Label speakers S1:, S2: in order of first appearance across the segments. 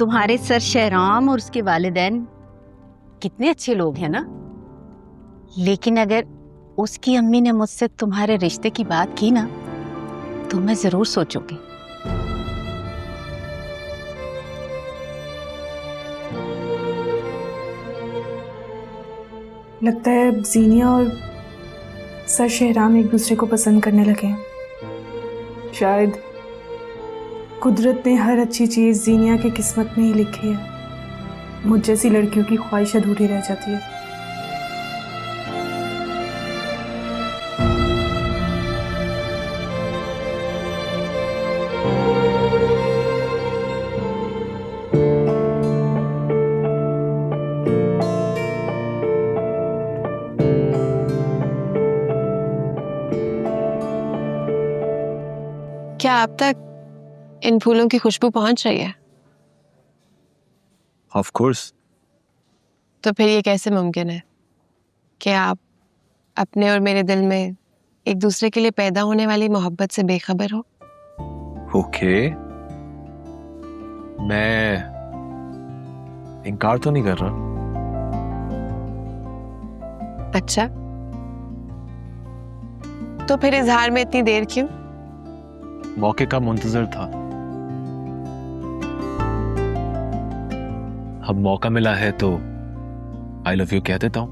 S1: तुम्हारे सर शहराम और उसके वालिदैन कितने अच्छे लोग हैं ना, लेकिन अगर उसकी अम्मी ने मुझसे तुम्हारे रिश्ते की बात की ना तो मैं जरूर सोचूंगी।
S2: लगता है अब जीनिया और सर शहराम एक दूसरे को पसंद करने लगे हैं। शायद कुदरत ने हर अच्छी चीज़ जीनिया की किस्मत में ही लिखी है। मुझ जैसी लड़कियों की ख्वाहिश अधूरी रह जाती है।
S3: क्या आप तक इन फूलों की खुशबू पहुंच रही है?
S4: Of course.
S3: तो फिर ये कैसे मुमकिन है कि आप अपने और मेरे दिल में एक दूसरे के लिए पैदा होने वाली मोहब्बत से बेखबर हो?
S4: ओके, मैं इनकार तो नहीं कर रहा।
S3: अच्छा, तो फिर इजहार में इतनी देर क्यों?
S4: मौके का मुंतजर था। अब मौका मिला है तो आई लव यू कह देता हूं।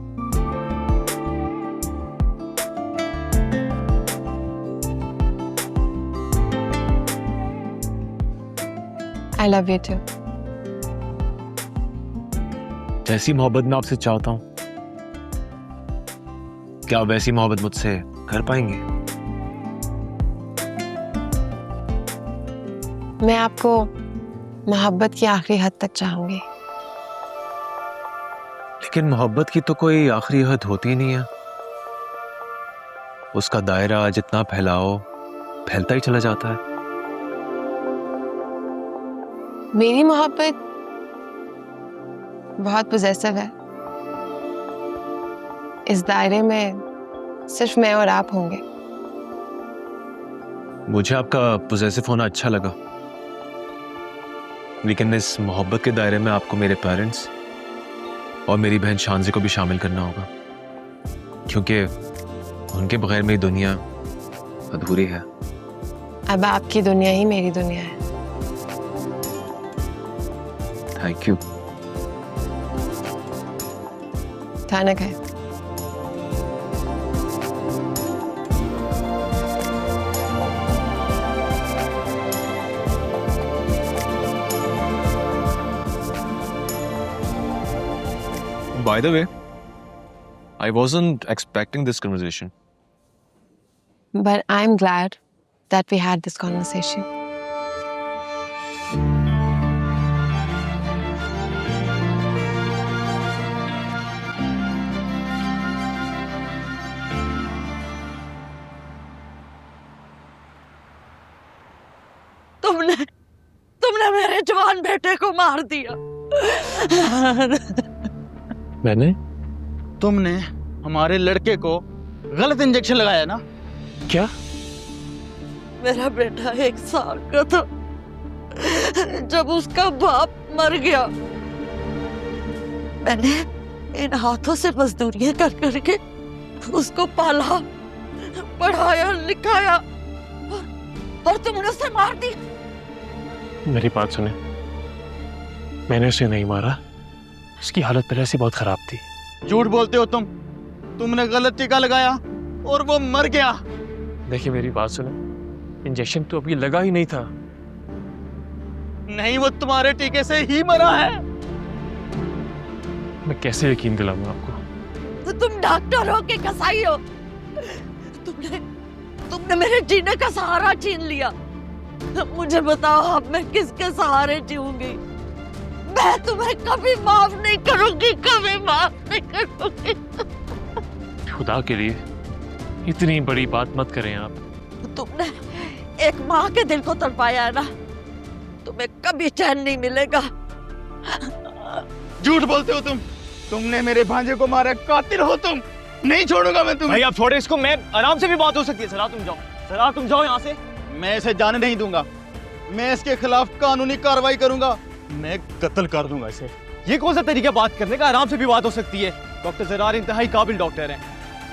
S3: I love you too.
S4: जैसी मोहब्बत मैं आपसे चाहता हूं, क्या आप वैसी मोहब्बत मुझसे कर पाएंगे?
S3: मैं आपको मोहब्बत की आखिरी हद तक चाहूंगी।
S4: लेकिन मोहब्बत की तो कोई आखिरी हद होती नहीं है। उसका दायरा जितना फैलाओ फैलता ही चला जाता है।
S3: मेरी मोहब्बत बहुत पॉसेसिव है। इस दायरे में सिर्फ मैं और आप होंगे।
S4: मुझे आपका पॉसेसिव होना अच्छा लगा, लेकिन इस मोहब्बत के दायरे में आपको मेरे पेरेंट्स और मेरी बहन शानजी को भी शामिल करना होगा, क्योंकि उनके बगैर मेरी दुनिया अधूरी है।
S3: अब आपकी दुनिया ही मेरी दुनिया है।
S4: Thank you.
S3: थानक है।
S4: By the way, I wasn't expecting this conversation.
S3: But I'm glad that we had this conversation.
S5: तुमने मेरे जवान बेटे को मार दिया।
S4: मैंने?
S6: तुमने हमारे लड़के को गलत इंजेक्शन लगाया ना?
S4: क्या?
S5: मेरा बेटा 1 साल का था जब उसका बाप मर गया। मैंने इन हाथों से मजदूरियां कर करके उसको पाला, पढ़ाया, लिखाया और तुमने उसे मार दी।
S7: मेरी बात सुने, मैंने उसे नहीं मारा। उसकी हालत पहले से बहुत खराब थी।
S6: झूठ बोलते हो तुम। तुमने गलत टीका लगाया और वो मर गया।
S7: देखिए मेरी बात सुने, इंजेक्शन तो अभी लगा ही नहीं था।
S6: नहीं, वो तुम्हारे टीके से ही मरा है।
S7: मैं कैसे यकीन दिलाऊंगा आपको?
S5: तो तुम डॉक्टर हो कि कसाई हो? तुमने मेरे जीने का सहारा छीन लिया। मुझे बताओ, अब मैं किसके सहारे जीऊंगी? मैं तुम्हें कभी माफ नहीं करूंगी, कभी माफ नहीं करूंगी।
S7: खुदा के लिए इतनी बड़ी बात मत करें आप।
S5: तुमने एक माँ के दिल को तड़पाया है ना, तुम्हें कभी चैन नहीं मिलेगा।
S6: झूठ बोलते हो तुम। तुमने मेरे भांजे को मारा, कातिल हो तुम। नहीं छोड़ूंगा मैं तुम्हें।
S8: भाई आप छोड़े इसको, मैं आराम से भी बात हो सकती है। सरा तुम जाओ, सरा तुम जाओ यहाँ से।
S6: मैं इसे जाने नहीं दूंगा। मैं इसके खिलाफ कानूनी कार्रवाई करूंगा।
S8: मैं कत्ल कर दूंगा इसे। ये कौन सा तरीका बात करने का? आराम से भी बात हो सकती है। डॉक्टर ज़रार इंतहाई काबिल डॉक्टर हैं।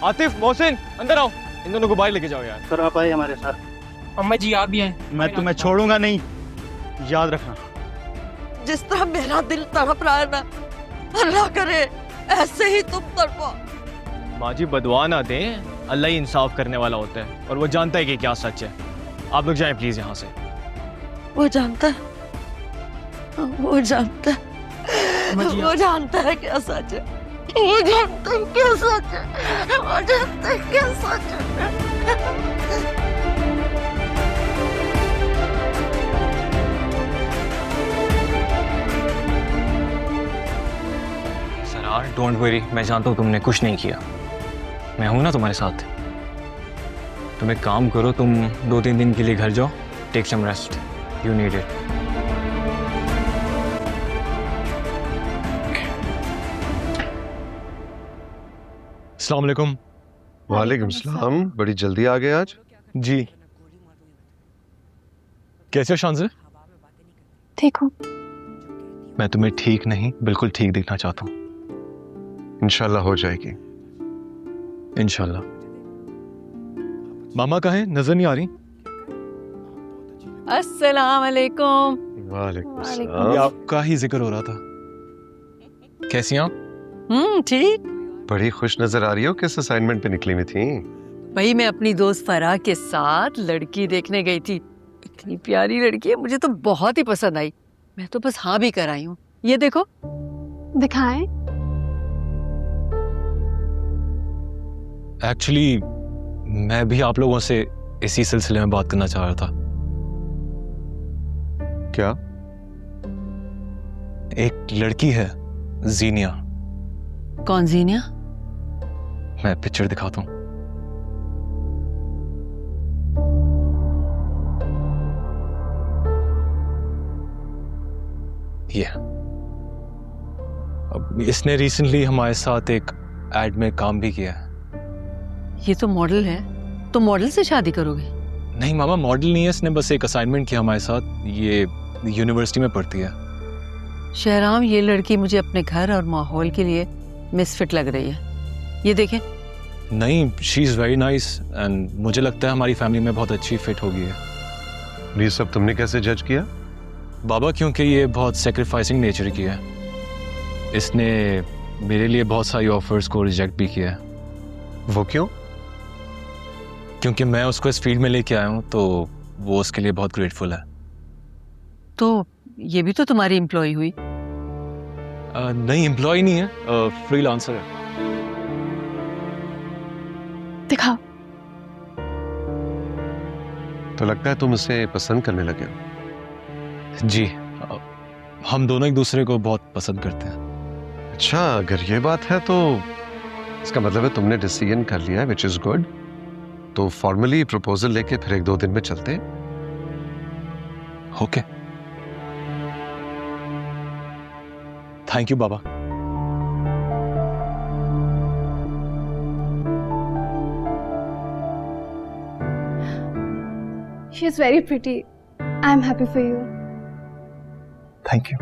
S8: आतिफ, मोहसिन, अंदर आओ। इन दोनों को बाहर लेके जाओ यार।
S6: सर आप आए हमारे साथ।
S7: अम्मा जी आप भी हैं।
S6: मैं तुम्हें छोड़ूंगा नहीं, याद रखना।
S5: जिस तरह मेरा दिल तड़प रहा है ना, अल्लाह करे ऐसे ही तुम तड़पो।
S8: माँ जी बदुआ ना दें, अल्लाह ही इंसाफ करने वाला होता है और वो जानता है कि क्या सच है। आप लोग जाएं प्लीज यहाँ से।
S5: वो जानता है, वो जानता है, वो जानता है क्या सच है, वो जानता है क्या सच है, वो जानता है क्या सच है।
S8: सरार डोंट वरी, मैं जानता हूँ तुमने कुछ नहीं किया। मैं हूं ना तुम्हारे साथ। तुम एक काम करो, तुम 2-3 दिन के लिए घर जाओ, take some rest, you need it. अस्सलाम वालेकुम।
S9: वालेकुम सलाम। बड़ी जल्दी आ गए आज।
S8: जी कैसे हो शांज़े?
S2: ठीक हूँ।
S4: मैं तुम्हें ठीक नहीं, बिल्कुल ठीक देखना चाहता हूँ।
S9: इंशाल्लाह हो जाएगी।
S4: इंशाल्लाह। मामा कहाँ हैं? नजर नहीं आ रही।
S5: अस्सलाम वालेकुम।
S9: वालेकुम
S4: ये
S9: सलाम।
S4: आपका ही जिक्र हो रहा था। कैसी हैं आप?
S5: ठीक।
S9: बड़ी खुश नजर आ रही हो। किस असाइनमेंट पे निकली हुई थी?
S5: भाई मैं अपनी दोस्त फराह के साथ लड़की देखने गई थी। इतनी प्यारी लड़की है, मुझे तो बहुत ही पसंद आई। मैं तो बस हाँ भी कराई हूँ। ये देखो।
S2: दिखाएं।
S4: एक्चुअली मैं भी आप लोगों से इसी सिलसिले में बात करना चाह रहा था।
S9: क्या?
S4: एक लड़की है, जीनिया।
S5: कौन जीनिया?
S4: मैं पिक्चर दिखाता हूँ। ये अब इसने रिसेंटली हमारे साथ एक एड में काम भी किया है।
S5: ये तो मॉडल है, तो मॉडल से शादी करोगे?
S4: नहीं मामा, मॉडल नहीं है, इसने बस एक असाइनमेंट किया हमारे साथ। ये यूनिवर्सिटी में पढ़ती है।
S5: शहराम, ये लड़की मुझे अपने घर और माहौल के लिए मिसफिट लग रही है। ये देखें।
S4: नहीं, she is very nice and मुझे लगता है हमारी फैमिली में बहुत अच्छी फिट होगी है।
S9: ये सब तुमने कैसे जज किया?
S4: बाबा, क्योंकि ये बहुत सेक्रीफाइसिंग नेचर की है। इसने मेरे लिए बहुत सारी ऑफर्स को रिजेक्ट भी किया है।
S9: वो क्यों?
S4: क्योंकि मैं उसको इस फील्ड में लेके आया हूँ, तो वो उसके लिए बहुत ग्रेटफुल है।
S5: तो ये भी तो तुम्हारी एम्प्लॉय हुई।
S4: नहीं, एम्प्लॉय नहीं है, फ्रीलांसर है।
S2: दिखाओ।
S9: तो लगता है तुम उसे पसंद करने लगे हो।
S4: जी, हम दोनों एक दूसरे को बहुत पसंद करते हैं।
S9: अच्छा, अगर ये बात है तो इसका मतलब है तुमने डिसीजन कर लिया है, विच इज गुड। तो फॉर्मली प्रपोजल लेके फिर 1-2 दिन में चलते हैं।
S4: Okay, thank you Baba.
S2: She is very pretty. I am happy for you.
S4: Thank you.